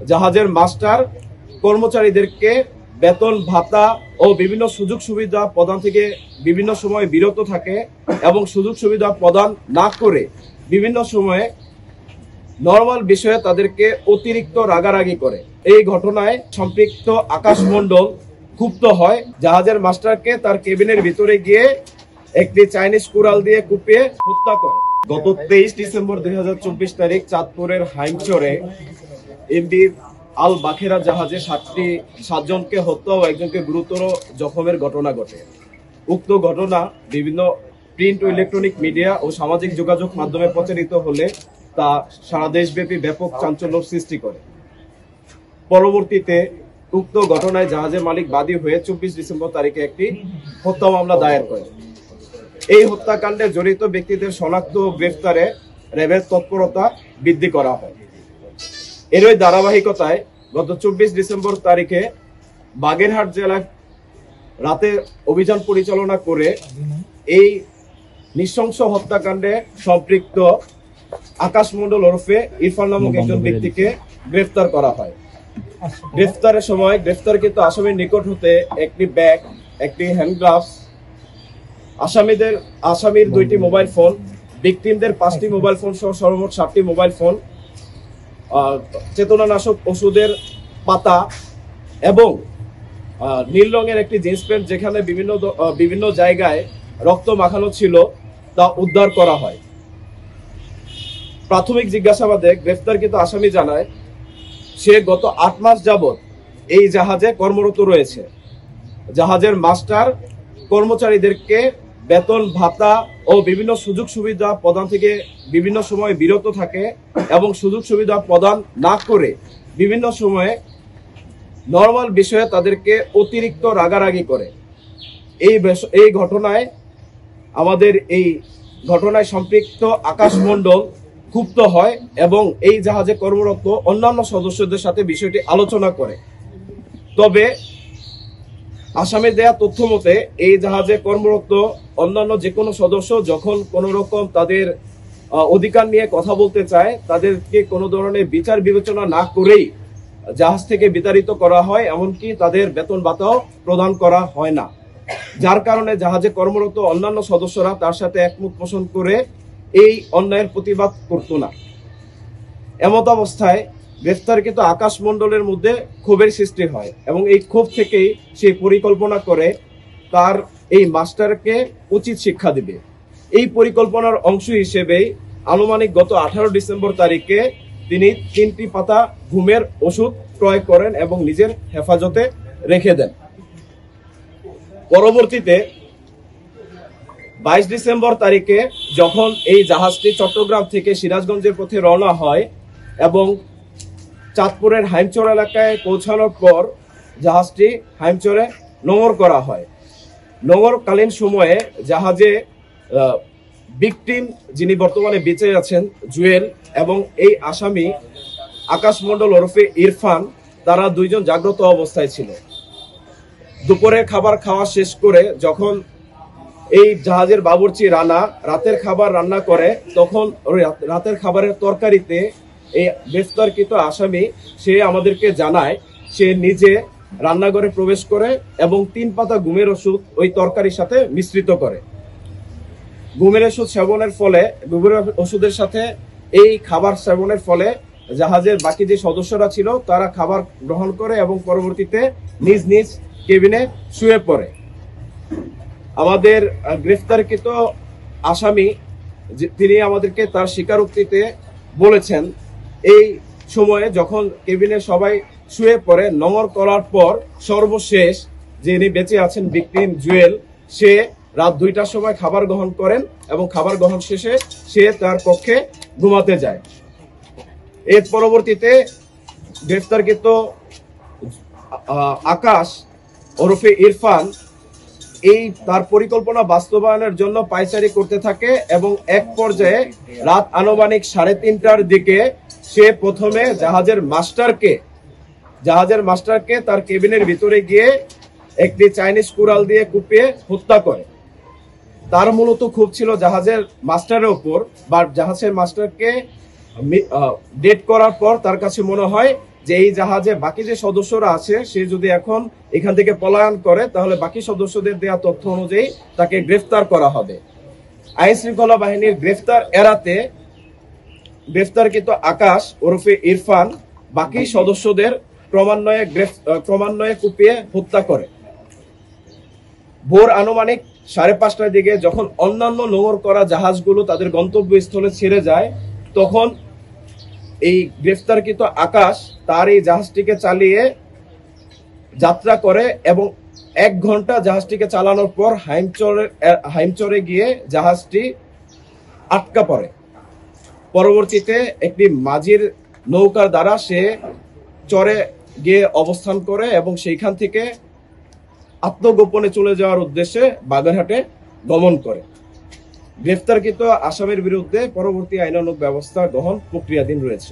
জাহাজের মাস্টার কর্মচারীদেরকে বেতন ভাতা ও বিভিন্ন সুযোগ সুবিধা প্রদান থেকে বিভিন্ন সময় বিরত থাকে এবং সুযোগ সুবিধা প্রদান না করে বিভিন্ন সময়ে নরমাল বিষয়ে তাদেরকে অতিরিক্ত রাগারাগি করে। এই ঘটনায় সম্পৃক্ত আকাশ মণ্ডল ক্ষুব্ধ হয়, জাহাজের মাস্টারকে তার কেবিনের ভিতরে গিয়ে একটি চাইনিজ কুড়াল দিয়ে কুপিয়ে হত্যা করে। গত 23 ডিসেম্বর 2024 তারিখ চাঁদপুরের হাইমচরে এমভি আল বাখেরা জাহাজে 7জনকে হত্যা ও একজনকে গুরুতর জখমের ঘটনা ঘটে। উক্ত ঘটনা বিভিন্ন প্রিন্ট ও ইলেকট্রনিক মিডিয়া ও সামাজিক যোগাযোগ মাধ্যমে প্রচারিত হলে তা সারা দেশব্যাপী ব্যাপক চাঞ্চল্য সৃষ্টি করে। পরবর্তীতে উক্ত ঘটনায় জাহাজের মালিক বাদী হয়ে 24 ডিসেম্বর তারিখে একটি হত্যা মামলা দায়ের করে। এই হত্যাকাণ্ডে জড়িত ব্যক্তিদের শনাক্ত ও গ্রেফতারে র্যাবের তৎপরতা বৃদ্ধি করা হয়। এরই ধারাবাহিকতায় গত 24 ডিসেম্বর তারিখে বাগেরহাট জেলায় রাতে অভিযান পরিচালনা করে এই নৃশংস হত্যাকাণ্ডে সম্পৃক্ত আকাশ মণ্ডল ওরফে ইরফান নামক একজন ব্যক্তিকে গ্রেফতার করা হয়। গ্রেফতারের সময় গ্রেফতারকৃত আসামির নিকট হতে একটি ব্যাগ, একটি হ্যান্ড গ্লাভস, আসামির 2টি মোবাইল ফোন, ভিকটিমদের 5টি মোবাইল ফোন সহ সর্বমোট 7টি মোবাইল ফোন, চেতনানাশক ওষুধের পাতা এবং নীল রঙের একটি জিন্স প্যান্ট যেখানে বিভিন্ন জায়গায় রক্ত মাখানো ছিল তা উদ্ধার করা হয়। প্রাথমিক জিজ্ঞাসাবাদে গ্রেফতারকৃত আসামি জানায় সে গত 8 মাস যাবৎ এই জাহাজে কর্মরত রয়েছে। জাহাজের মাস্টার কর্মচারীদেরকে বেতন ভাতা ও বিভিন্ন সুযোগ সুবিধা প্রদান থেকে বিভিন্ন সময় বিরত থাকে এবং সুযোগ সুবিধা প্রদান না করে বিভিন্ন সময়ে নরমাল বিষয়ে তাদেরকে অতিরিক্ত রাগারাগি করে। এই ঘটনায় সম্পৃক্ত আকাশ মণ্ডল ক্ষুব্ধ হয় এবং এই জাহাজে কর্মরত অন্যান্য সদস্যদের সাথে বিষয়টি আলোচনা করে। তবে আসামে দেয়া তথ্য মতে এই জাহাজে কর্মরত অন্যান্য যে কোনো সদস্য যখন কোনো রকম তাদের অধিকার নিয়ে কথা বলতে চায় তাদেরকে কোনো ধরনের বিচার বিবেচনা না করেই জাহাজ থেকে বিতাড়িত করা হয়, এমনকি তাদের বেতন ভাতাও প্রদান করা হয় না, যার কারণে জাহাজে কর্মরত অন্যান্য সদস্যরা তার সাথে একমত পোষণ করে এই অন্যায়ের প্রতিবাদ করত না। এমত অবস্থায় গ্রেফতারকৃত আকাশ মণ্ডলের মধ্যে ক্ষোভের সৃষ্টি হয় এবং এই ক্ষোভ থেকেই সে পরিকল্পনা করে তার এই মাস্টারকে উচিত শিক্ষা দিবে। এই পরিকল্পনার অংশ হিসেবেই আনুমানিক গত 18 ডিসেম্বর তারিখে তিনি 3টি পাতা ঘুমের ওষুধ ক্রয় করেন এবং নিজের হেফাজতে রেখে দেন। পরবর্তীতে 22 ডিসেম্বর তারিখে যখন এই জাহাজটি চট্টগ্রাম থেকে সিরাজগঞ্জের পথে রওনা হয় এবং চাঁদপুরের হাইমচর এলাকায় পৌঁছানোর পর জাহাজটি হাইমচরে নোঙর করা হয়। নোঙরকালীন সময়ে জাহাজে ভিকটিম যিনি বর্তমানে বেঁচে আছেন জুয়েল এবং এই আসামি আকাশ মণ্ডল ওরফে ইরফান, তারা 2 জন জাগ্রত অবস্থায় ছিল। দুপুরের খাবার খাওয়া শেষ করে যখন এই জাহাজের বাবুর্চি রানা রাতের খাবার রান্না করে তখন রাতের খাবারের তরকারিতে এই গ্রেফতারকৃত আসামি সে আমাদেরকে জানায় সে নিজে রান্নাঘরে প্রবেশ করে এবং 3 পাতা ঘুমের ওষুধ ওই তরকারির সাথে মিশ্রিত করে। ঘুমের ওষুধ সেবনের ফলে ওষুধের সাথে এই খাবার সেবনের ফলে জাহাজের বাকি যে সদস্যরা ছিল তারা খাবার গ্রহণ করে এবং পরবর্তীতে নিজ নিজ কেবিনে শুয়ে পড়ে। আমাদের গ্রেফতারকৃত আসামি তিনি আমাদেরকে তার স্বীকারোক্তিতে বলেছেন এই সময়ে যখন কেবিনে সবাই শুয়ে পড়ে নোঙর করার পর সর্বশেষ যিনি বেঁচে আছেন ভিকটিম জুয়েল, সে রাত 2টার সময় খাবার গ্রহণ করেন এবং খাবার গ্রহণ শেষে সে তার কক্ষে ঘুমাতে যায়। এর পরবর্তীতে গ্রেফতারকৃত আকাশ ওরফে ইরফান এই তার পরিকল্পনা বাস্তবায়নের জন্য পায়চারি করতে থাকে এবং এক পর্যায়ে রাত আনুমানিক 3:30টার দিকে সে প্রথমে জাহাজের মাস্টারকে তার কেবিনের ভিতরে গিয়ে একটি চাইনিজ কুড়াল দিয়ে কুপিয়ে হত্যা করে। তার মূলত ক্ষোভ ছিল জাহাজের মাস্টারের উপর, বা জাহাজের মাস্টারকে ডেট করার পর তার কাছে মনে হয় যে এই জাহাজে বাকি যে সদস্যরা আছে সে যদি এখন এখান থেকে পলায়ন করে তাহলে বাকি সদস্যদের দেওয়া তথ্য অনুযায়ী তাকে গ্রেফতার করা হবে। আইন শৃঙ্খলা বাহিনীর গ্রেফতার এড়াতে গ্রেফতারকৃত আকাশ ওরফে ইরফান বাকি সদস্যদের ক্রমান্বয়ে কুপিয়ে হত্যা করে। ভোর আনুমানিক 5:30টার দিকে যখন অন্যান্য নোঙর করা জাহাজগুলো তাদের গন্তব্যস্থলে ছেড়ে যায় তখন এই গ্রেফতারকৃত আকাশ তার এই জাহাজটিকে চালিয়ে যাত্রা করে এবং 1 ঘন্টা জাহাজটিকে চালানোর পর হাইমচরে গিয়ে জাহাজটি আটকা পড়ে। পরবর্তীতে একটি মাঝির নৌকার দ্বারা সে চরে গিয়ে অবস্থান করে এবং সেইখান থেকে আত্মগোপনে চলে যাওয়ার উদ্দেশ্যে বাগেরহাটে গমন করে। গ্রেফতারকৃত আসামির বিরুদ্ধে পরবর্তী আইনানুগ ব্যবস্থা গ্রহণ প্রক্রিয়াধীন রয়েছে।